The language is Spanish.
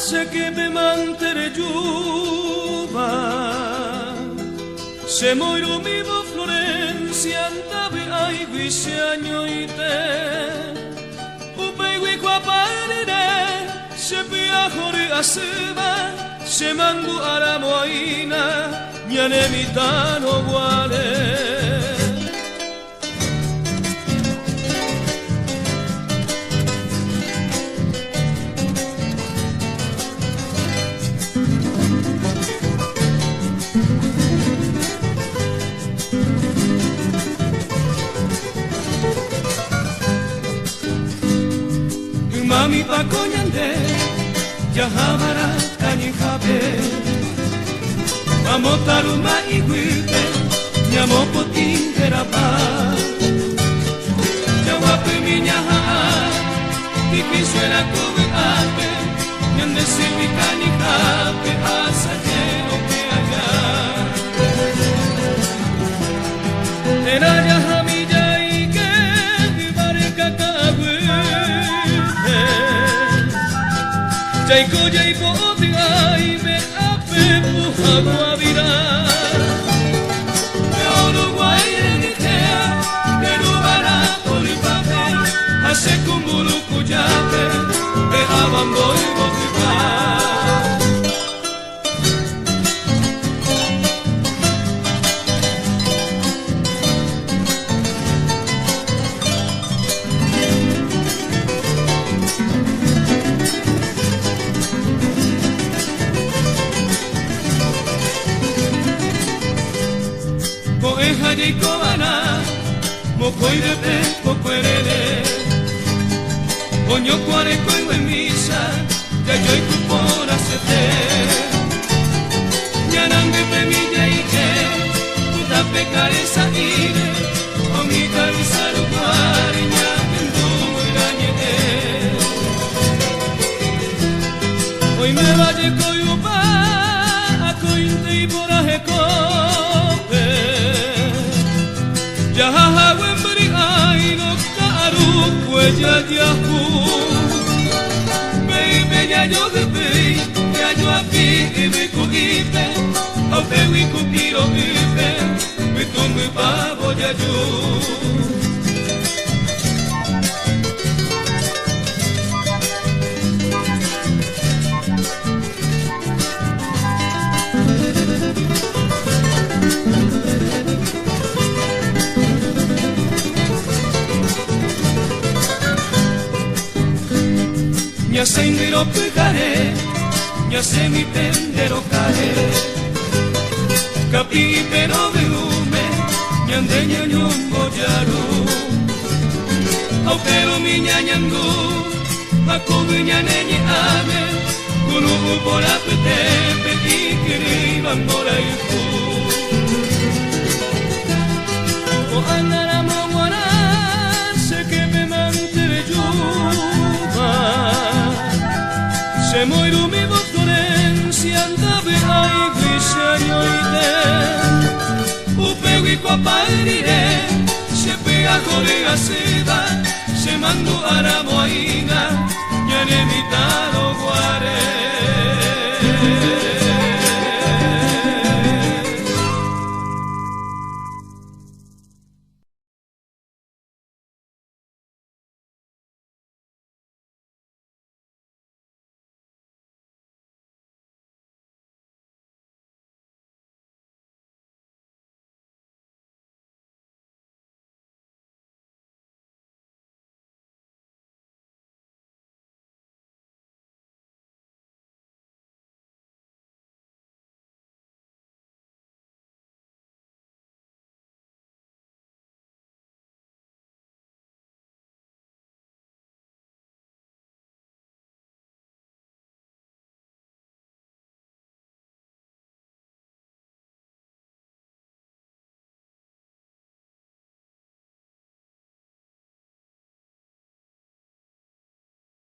se che me mantere giuva se moiro vivo Florencia andave ai visi agnoite upegui qua parire se viajore aseba se mangu aramoina nyane mitano guare Mami pa konyande Yahabara kanikabe Mamotaruma iguipe Nyamopo tingeraba Yawape minyaha Tikisuela kube ape Nyande silvi kanikabe Asake ope aga Era yahami jaike Vivare kakabwe Jaiko jaiko otigai me ape puhagua vira Me Uruguay enitea Derubara polipape Hase kumburu kujape Me abamboi botipa Jayikobana, mokoi de pe, mokoerere Oño cuare koigo en misa, ya yo y kupora sete Nyanambe premilla ike, puta pecare saire Omita risaru guare, nyakendu irañete Hoy me valle koyupa, akointe y poraje kope Yahaha wemberi aino karu kueja jahu Baby ya yo gepe ya yo api ibe ku ibe Ope wi ku kiro ibe Bitumbi babo ya yo Nya sendiro pegare, nya semi tendero care Capi pero velume, nya ndeña nyumbo jaru Au pero minya nyangu, aku minya nenye ame Kunu ubora petepe ikiri bambora yuku O andara mawara, se que me mantere yuva Se moiro vivo Florencia andave ai viseñoite Upegui qua parire Se pega corega seba Se mandu aramoina Nyane mitano guare